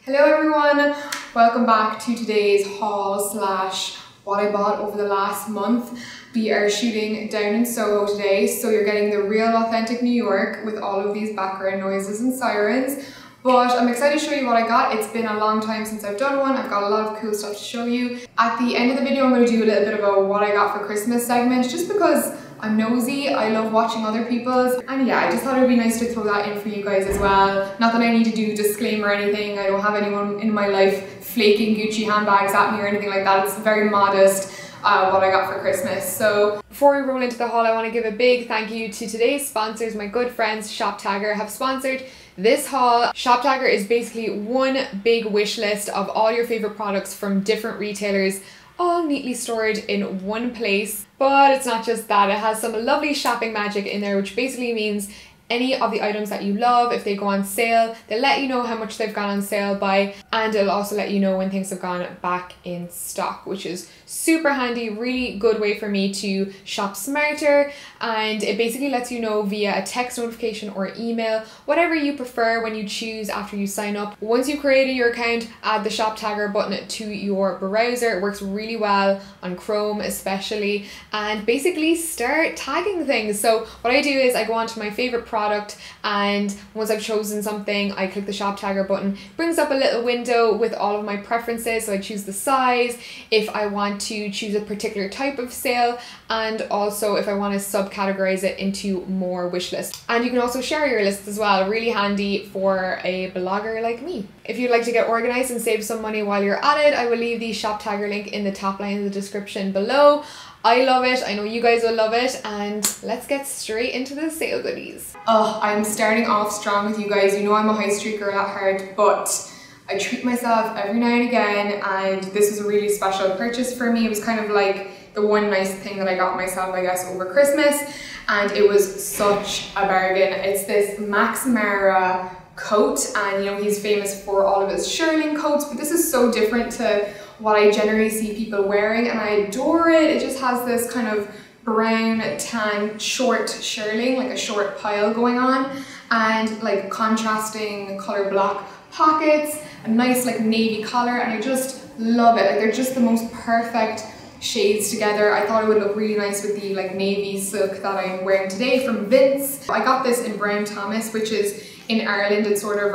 Hello everyone, welcome back to today's haul slash what I bought over the last month. We are shooting down in Soho today, so you're getting the real authentic New York with all of these background noises and sirens. But I'm excited to show you what I got. It's been a long time since I've done one. I've got a lot of cool stuff to show you. At the end of the video, I'm going to do a little bit of a what I got for Christmas segment, just because I'm nosy. I love watching other people's, and yeah, I just thought it would be nice to throw that in for you guys as well. Not that I need to do a disclaimer or anything. I don't have anyone in my life flaking Gucci handbags at me or anything like that. It's very modest. What I got for Christmas. So before we roll into the haul, I want to give a big thank you to today's sponsors. My good friends ShopTagger have sponsored this haul. ShopTagger is basically one big wish list of all your favorite products from different retailers, all neatly stored in one place. But it's not just that, it has some lovely shopping magic in there, which basically means any of the items that you love, if they go on sale, they'll let you know how much they've gone on sale by, and it'll also let you know when things have gone back in stock, which is super handy. Really good way for me to shop smarter, and it basically lets you know via a text notification or email, whatever you prefer when you choose after you sign up. Once you've created your account, add the ShopTagger button to your browser. It works really well on Chrome especially, and basically start tagging things. So what I do is I go onto my favorite product, and once I've chosen something, I click the ShopTagger button. It brings up a little window with all of my preferences, so I choose the size, if I want to choose a particular type of sale, and also if I want to subcategorize it into more wish lists. And you can also share your lists as well, really handy for a blogger like me. If you'd like to get organized and save some money while you're at it, I will leave the ShopTagger link in the top line of the description below. I love it, I know you guys will love it, and let's get straight into the sale goodies. Oh, I'm starting off strong with you guys. You know I'm a high street girl at heart, but I treat myself every now and again, and this was a really special purchase for me. It was kind of like the one nice thing that I got myself, I guess, over Christmas, and it was such a bargain. It's this Maxim Era Coat, and you know he's famous for all of his shearling coats, but this is so different to what I generally see people wearing, and I adore it. It just has this kind of brown tan short shearling, like a short pile going on, and like contrasting color black pockets, a nice like navy collar, and I just love it. Like they're just the most perfect shades together. I thought it would look really nice with the like navy silk that I'm wearing today from Vince. I got this in Brown Thomas, which is in Ireland. It's sort of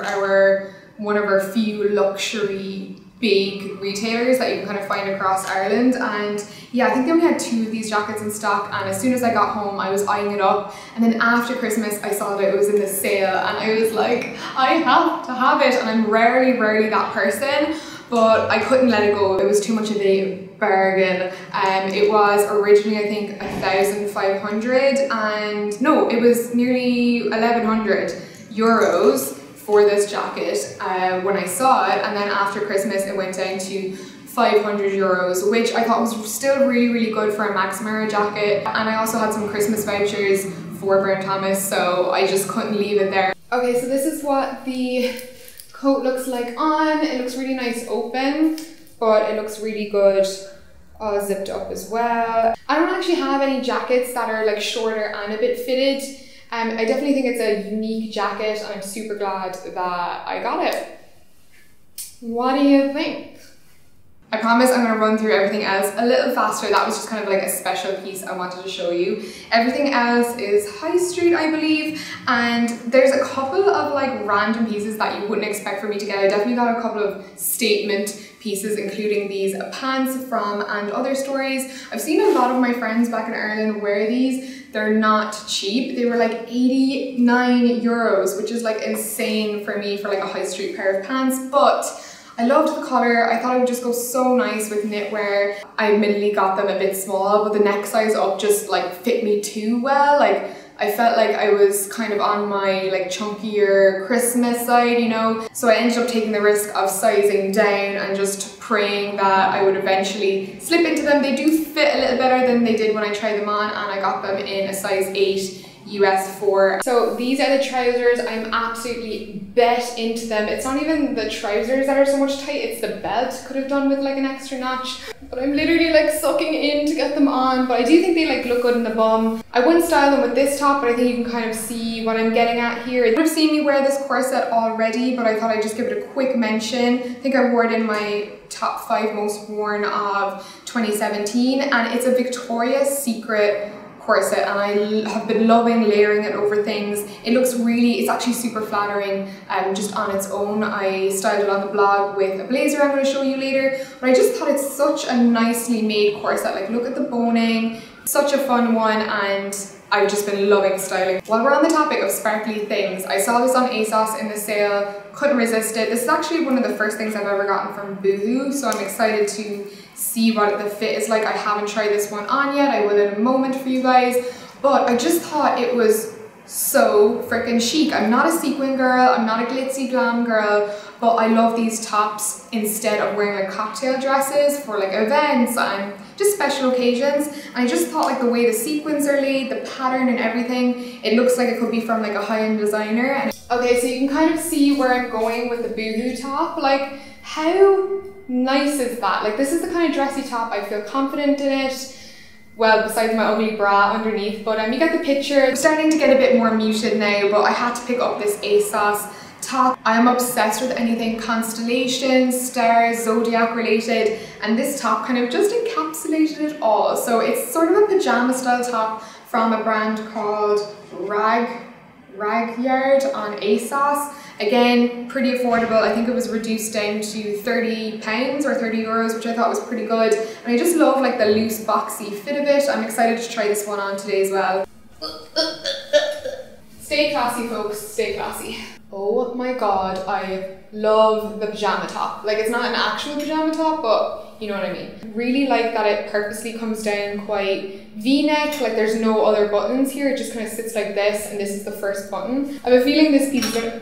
one of our few luxury big retailers that you can kind of find across Ireland. And yeah, I think they only had 2 of these jackets in stock, and as soon as I got home I was eyeing it up, and then after Christmas I saw that it was in the sale, and I was like, I have to have it. And I'm rarely that person, but I couldn't let it go. It was too much of a bargain. It was originally I think 1,500, and no, it was nearly 1,100 euros for this jacket when I saw it, and then after Christmas it went down to 500 euros, which I thought was still really good for a Maxim Era jacket. And I also had some Christmas vouchers for Brown Thomas, so I just couldn't leave it there. Okay, so this is what the coat looks like on. It looks really nice open, but it looks really good zipped up as well. I don't actually have any jackets that are like shorter and a bit fitted. I definitely think it's a unique jacket, and I'm super glad that I got it. What do you think? I promise I'm going to run through everything else a little faster. That was just kind of like a special piece I wanted to show you. Everything else is high street, I believe, and there's a couple of like random pieces that you wouldn't expect for me to get. I definitely got a couple of statement pieces, including these pants from And Other Stories. I've seen a lot of my friends back in Ireland wear these. They're not cheap. They were like 89 euros, which is like insane for me for like a high street pair of pants, but I loved the colour. I thought it would just go so nice with knitwear. I admittedly got them a bit small, but the neck size up just like fit me too well. Like I felt like I was kind of on my like chunkier Christmas side, you know? So I ended up taking the risk of sizing down and just praying that I would eventually slip into them. They do fit a little better than they did when I tried them on, and I got them in a size 8. US 4. So these are the trousers. I'm absolutely bet into them. It's not even the trousers that are so much tight, it's the belt. Could have done with like an extra notch. but I'm literally like sucking in to get them on. But I do think they like look good in the bum. I wouldn't style them with this top, but I think you can kind of see what I'm getting at here. You've seen me wear this corset already, but I thought I'd just give it a quick mention. I think I wore it in my top 5 most worn of 2017, and it's a Victoria's Secret corset, and I have been loving layering it over things. It looks really, it's actually super flattering just on its own. I styled it on the blog with a blazer I'm going to show you later, but I just thought it's such a nicely made corset. Like, look at the boning, such a fun one, and I've just been loving styling. While we're on the topic of sparkly things, I saw this on ASOS in the sale, couldn't resist it. This is actually one of the first things I've ever gotten from Boohoo, so I'm excited to see what the fit is like. I haven't tried this one on yet, I will in a moment for you guys, but I just thought it was so freaking chic. I'm not a sequin girl, I'm not a glitzy glam girl, but I love these tops instead of wearing like cocktail dresses for like events and just special occasions. And I just thought like the way the sequins are laid, the pattern and everything, it looks like it could be from like a high-end designer. And okay, so you can kind of see where I'm going with the Boohoo top. Like, how nice is that? Like, this is the kind of dressy top, I feel confident in it. Well, besides my ugly bra underneath, but you get the picture. I'm starting to get a bit more muted now, but I had to pick up this ASOS top. I am obsessed with anything constellation, stars, zodiac related, and this top kind of just encapsulated it all. So it's sort of a pajama style top from a brand called Ragyard on ASOS. Again, pretty affordable. I think it was reduced down to £30 or €30, which I thought was pretty good. And I just love like the loose boxy fit of it. I'm excited to try this one on today as well. Stay classy, folks, stay classy. Oh my god, I love the pajama top. Like, it's not an actual pajama top, but you know what I mean. Really like that it purposely comes down quite V-neck, like there's no other buttons here, it just kind of sits like this, and this is the first button. I have a feeling this piece is gonna...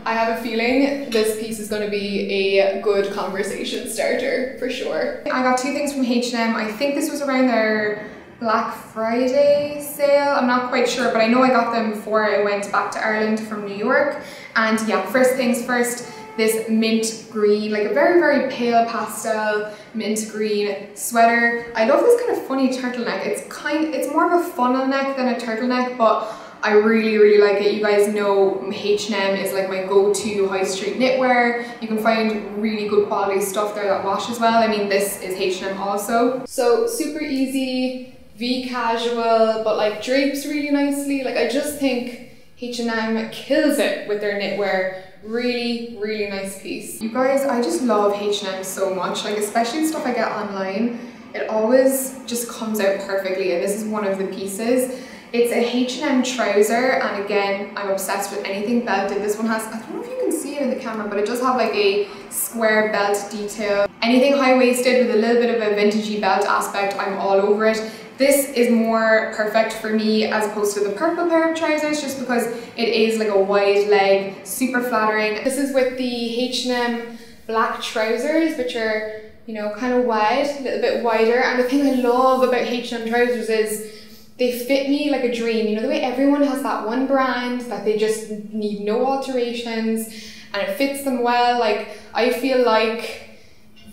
I have a feeling this piece is going to be a good conversation starter, for sure. I got 2 things from H&M. I think this was around their Black Friday sale. I'm not quite sure, but I know I got them before I went back to Ireland from New York. And yeah, first things first, this mint green, like a very, very pale pastel mint green sweater. I love this kind of funny turtleneck. It's more of a funnel neck than a turtleneck, but I really, really like it. You guys know H&M is like my go-to high street knitwear. You can find really good quality stuff there that washes well. I mean, this is H&M also. So super easy, V casual, but like drapes really nicely. Like, I just think H&M kills it with their knitwear. Really, really nice piece. You guys, I just love H&M so much. Like, especially the stuff I get online, it always just comes out perfectly, and this is one of the pieces. It's a H&M trouser, and again, I'm obsessed with anything belted. This one has, I don't know if you can see it in the camera, but it does have like a square belt detail. Anything high-waisted with a little bit of a vintagey belt aspect, I'm all over it. This is more perfect for me as opposed to the purple pair of trousers, just because it is like a wide leg, super flattering. This is with the H&M black trousers, which are, you know, kind of wide, a little bit wider. And the thing I love about H&M trousers is they fit me like a dream. You know, the way everyone has that one brand that they just need no alterations and it fits them well. Like, I feel like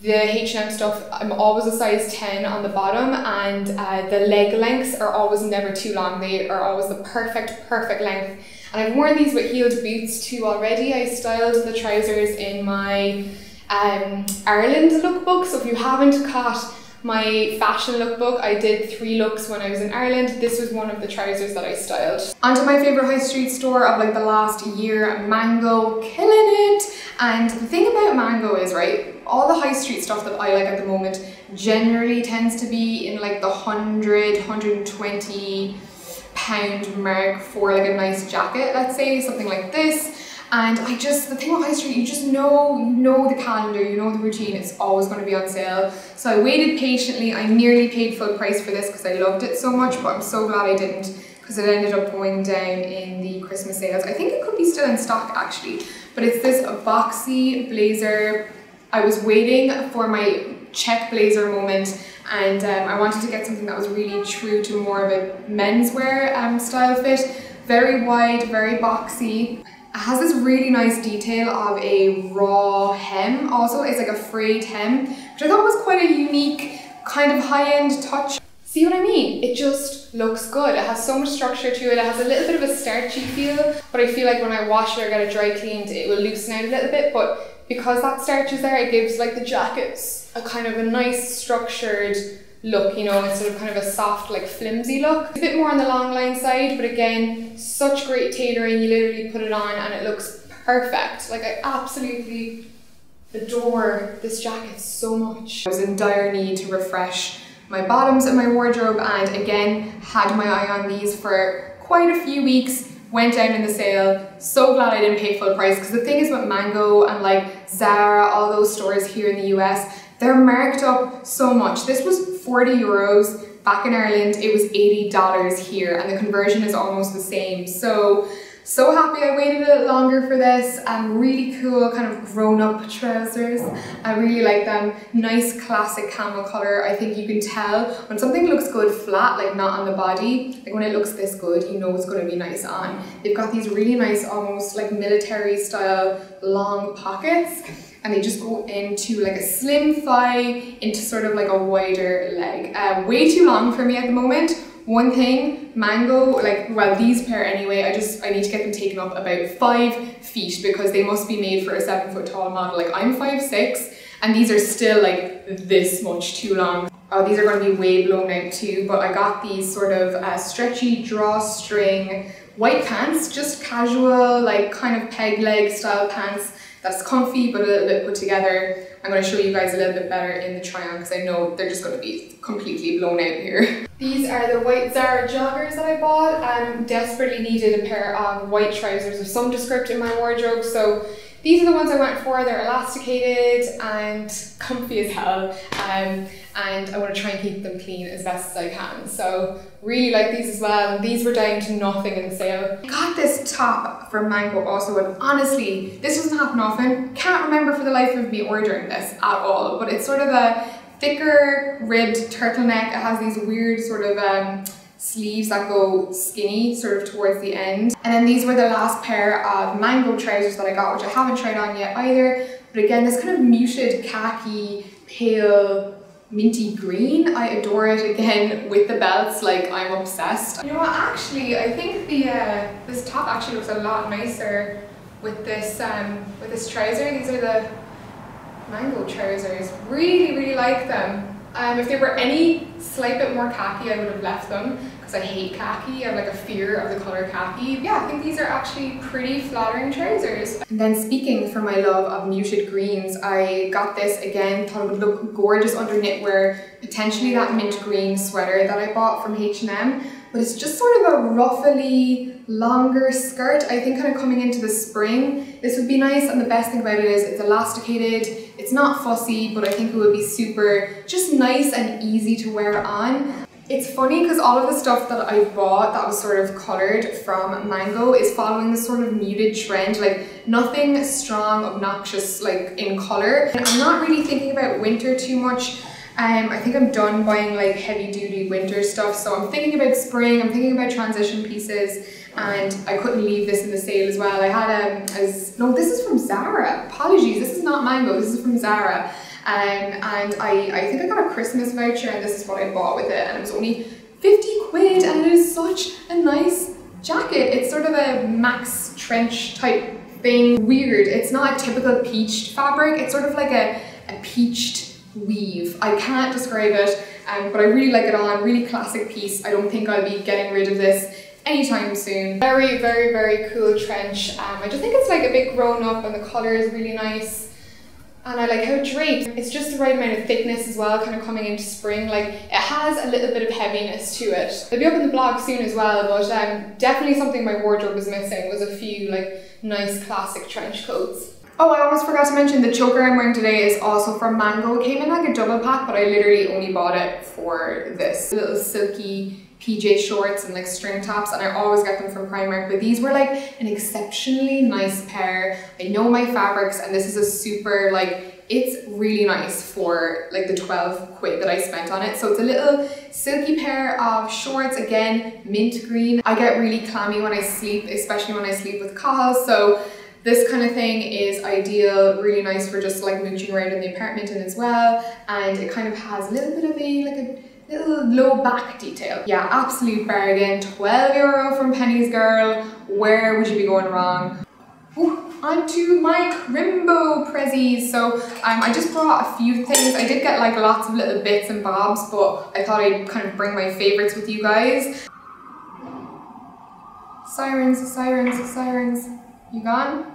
the H&M stuff, I'm always a size 10 on the bottom, and the leg lengths are always never too long. They are always the perfect length. And I've worn these with heeled boots too already. I styled the trousers in my Ireland lookbook, so if you haven't caught my fashion lookbook, I did 3 looks when I was in Ireland. This was one of the trousers that I styled. Onto my favourite high street store of like the last year, Mango, killing it. And the thing about Mango is, right, all the high street stuff that I like at the moment generally tends to be in like the £100, £120 mark for like a nice jacket, let's say, something like this. And the thing with high street, you just know the calendar, you know the routine, it's always going to be on sale. So I waited patiently. I nearly paid full price for this because I loved it so much, but I'm so glad I didn't, because it ended up going down in the Christmas sales. I think it could be still in stock actually, but it's this Boxy Blazer. I was waiting for my check blazer moment, and I wanted to get something that was really true to more of a menswear style fit. Very wide, very boxy. It has this really nice detail of a raw hem. Also, it's like a frayed hem, which I thought was quite a unique kind of high-end touch. See what I mean? It just looks good. It has so much structure to it. It has a little bit of a starchy feel, but I feel like when I wash it or get it dry cleaned, it will loosen out a little bit. But because that starch is there, it gives like the jackets a kind of a nice structured look, you know, instead of kind of a soft, like flimsy look. It's a bit more on the long line side, but again, such great tailoring. You literally put it on and it looks perfect. Like, I absolutely adore this jacket so much. I was in dire need to refresh my bottoms in my wardrobe, and again, had my eye on these for quite a few weeks. Went down in the sale. So glad I didn't pay full price, because the thing is with Mango and like Zara, all those stores here in the US, they're marked up so much. This was 40 euros. Back in Ireland, it was $80 here, and the conversion is almost the same. So happy I waited a little longer for this. Really cool kind of grown-up trousers. I really like them. Nice classic camel color. I think you can tell when something looks good flat, like not on the body, like when it looks this good, you know it's going to be nice on. They've got these really nice, almost like military style long pockets, and they just go into like a slim thigh into sort of like a wider leg. Way too long for me at the moment. One thing, Mango, like, well, these pair anyway, I need to get them taken up about 5 feet, because they must be made for a 7 foot tall model. Like, I'm 5'6", and these are still like this much too long. Oh, these are going to be way blown out too, but I got these sort of stretchy drawstring white pants, just casual, like kind of peg leg style pants. That's comfy, but a little bit put together. I'm going to show you guys a little bit better in the try on, because I know they're just going to be completely blown out here. These are the white Zara joggers that I bought. I desperately needed a pair of white trousers of some description in my wardrobe, so these are the ones I went for. They're elasticated and comfy as hell, and I want to try and keep them clean as best as I can. So really like these as well. These were down to nothing in the sale. I got this top from Mango also, and honestly, this doesn't happen often. Can't remember for the life of me ordering this at all, but it's sort of a thicker ribbed turtleneck. It has these weird sort of sleeves that go skinny sort of towards the end. And then these were the last pair of Mango trousers that I got, which I haven't tried on yet either. But again, this kind of muted khaki, pale, minty green. I adore it. Again, with the belts, like, I'm obsessed. You know what, actually, I think this top actually looks a lot nicer with this trouser. These are the Mango trousers. Really like them. If they were any slight bit more khaki, I would have left them, because I hate khaki. I have like a fear of the color khaki. Yeah, I think these are actually pretty flattering trousers. And then speaking for my love of muted greens, I got this again, thought it would look gorgeous under knitwear, potentially that mint green sweater that I bought from H&M. But it's just sort of a ruffly, longer skirt, I think kind of coming into the spring. This would be nice, and the best thing about it is it's elasticated, it's not fussy, but I think it would be super just nice and easy to wear on. It's funny because all of the stuff that I bought that was sort of coloured from Mango is following this sort of muted trend, like nothing strong, obnoxious like in colour. And I'm not really thinking about winter too much. I think I'm done buying like heavy duty winter stuff, so I'm thinking about spring, I'm thinking about transition pieces, and I couldn't leave this in the sale as well. I had no, this is from Zara, apologies, this is not Mango, this is from Zara, and I think I got a Christmas voucher, and this is what I bought with it, and it was only 50 quid, and it is such a nice jacket. It's sort of a max trench type thing, weird, it's not a typical peached fabric, it's sort of like a peached weave. I can't describe it, but I really like it on, really classic piece. I don't think I'll be getting rid of this anytime soon. Very cool trench. I just think it's like a bit grown up, and the colour is really nice, and I like how it drapes. It's just the right amount of thickness as well, kind of coming into spring. Like, it has a little bit of heaviness to it. It'll be up in the blog soon as well, but definitely something my wardrobe was missing was a few like nice classic trench coats. Oh, I almost forgot to mention the choker I'm wearing today is also from Mango. It came in like a double pack, but I literally only bought it for this. Little silky PJ shorts and like string tops, and I always get them from Primark, but these were like an exceptionally nice pair. I know my fabrics, and this is a super like it's really nice for like the 12 quid that I spent on it. So it's a little silky pair of shorts, again, mint green. I get really clammy when I sleep, especially when I sleep with Cathal, so this kind of thing is ideal, really nice for just like mooching around in the apartment in as well. And it kind of has a little bit of a little low back detail. Yeah, absolute bargain. €12 from Penny's Girl. Where would you be going wrong? Ooh, onto my Crimbo prezzies. So I just brought a few things. I did get like lots of little bits and bobs, but I thought I'd kind of bring my favorites with you guys. Sirens, sirens, sirens. You gone?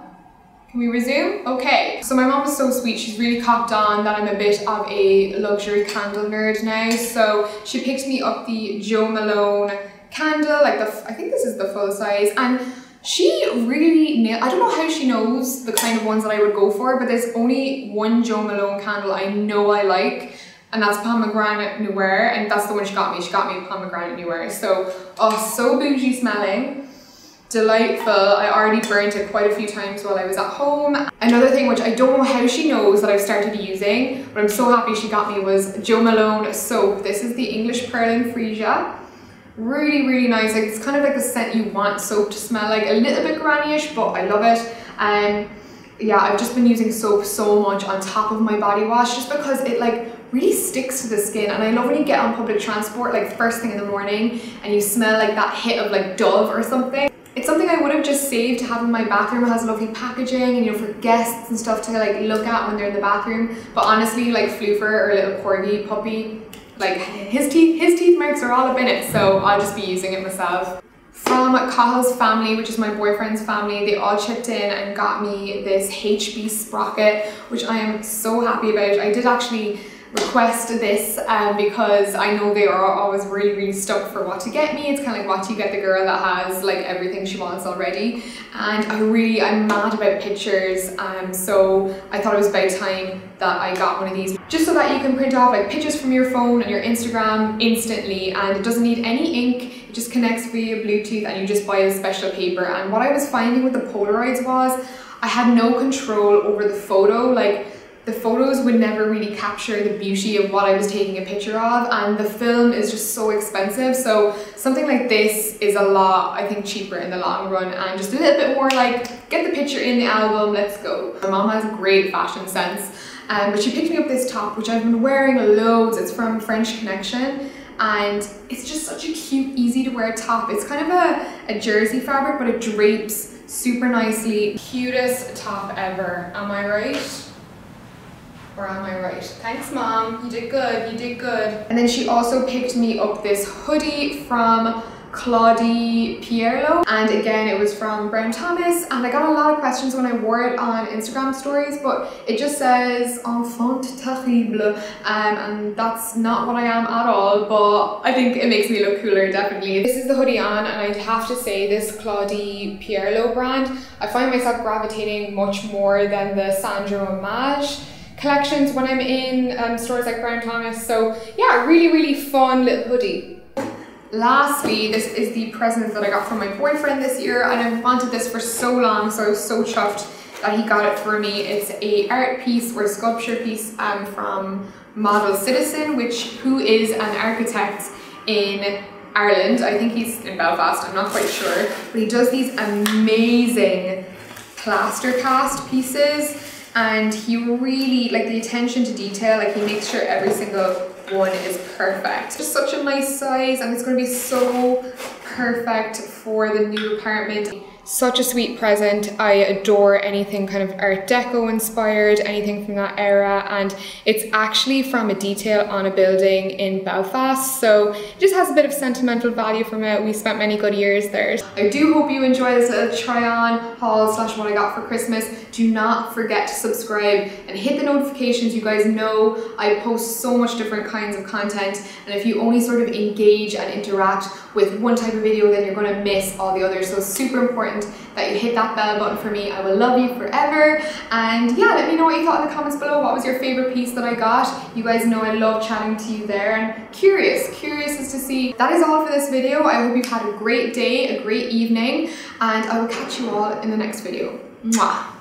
Can we resume? Okay, so my mom is so sweet. She's really copped on that I'm a bit of a luxury candle nerd now. So she picked me up the Jo Malone candle, like I think this is the full size, and she really I don't know how she knows the kind of ones that I would go for, but there's only one Jo Malone candle I know I like, and that's Pomegrante Noir, and that's the one she got me. She got me Pomegrante Noir. So, oh, so bougie smelling. Delightful. I already burnt it quite a few times while I was at home. Another thing which I don't know how she knows that I've started using, but I'm so happy she got me, was Jo Malone soap. This is the English Pearl and Freesia. Really, really nice. Like, it's kind of like the scent you want soap to smell like. A little bit granny-ish, but I love it. And yeah, I've just been using soap so much on top of my body wash just because it like really sticks to the skin. And I love when you get on public transport like first thing in the morning and you smell like that hit of like Dove or something. It's something I would have just saved to have in my bathroom. It has lovely packaging and, you know, for guests and stuff to like look at when they're in the bathroom. But honestly, like Floofer, or little corgi puppy, like his teeth marks are all up in it, so I'll just be using it myself. From Cahil's family, which is my boyfriend's family, they all chipped in and got me this HB Sprocket, which I am so happy about. I did actually request this because I know they are always really, really stuck for what to get me. It's kind of like what you get the girl that has like everything she wants already. And I'm mad about pictures, so I thought it was about time that I got one of these, just so that you can print off like pictures from your phone and your Instagram instantly, and it doesn't need any ink. It just connects via Bluetooth and you just buy a special paper. And what I was finding with the Polaroids was I had no control over the photo. Like, the photos would never really capture the beauty of what I was taking a picture of, and the film is just so expensive. So something like this is a lot, I think, cheaper in the long run, and just a little bit more like, get the picture in the album, let's go. My mom has a great fashion sense, but she picked me up this top, which I've been wearing loads. It's from French Connection, and it's just such a cute, easy to wear top. It's kind of a jersey fabric, but it drapes super nicely. Cutest top ever, am I right? Or am I right? Thanks, Mom. You did good. You did good. And then she also picked me up this hoodie from Claudie Pierlot, and again it was from Brown Thomas, and I got a lot of questions when I wore it on Instagram stories, but it just says enfant terrible, and that's not what I am at all, but I think it makes me look cooler, definitely. This is the hoodie on, and I'd have to say this Claudie Pierlot brand, I find myself gravitating much more than the Sandro Mage collections when I'm in stores like Brown Thomas. So yeah, really, really fun little hoodie. Lastly, this is the present that I got from my boyfriend this year, and I've wanted this for so long, so I was so chuffed that he got it for me. It's a art piece or sculpture piece from Model Citizen, who is an architect in Ireland. I think he's in Belfast, I'm not quite sure, but he does these amazing plaster cast pieces, and he really, like, the attention to detail, like he makes sure every single one is perfect. Just such a nice size, and it's going to be so perfect for the new apartment. Such a sweet present. I adore anything kind of Art Deco inspired, anything from that era, and it's actually from a detail on a building in Belfast, so it just has a bit of sentimental value from it. We spent many good years there. I do hope you enjoy this little try on haul slash what I got for Christmas. Do not forget to subscribe and hit the notifications. You guys know I post so much different kinds of content, and if you only sort of engage and interact with one type of video, then you're going to miss all the others. So it's super important that you hit that bell button for me. I will love you forever. And yeah, let me know what you thought in the comments below. What was your favorite piece that I got? You guys know I love chatting to you there, and curious as to see. That is all for this video. I hope you've had a great day, a great evening, and I will catch you all in the next video. Mwah.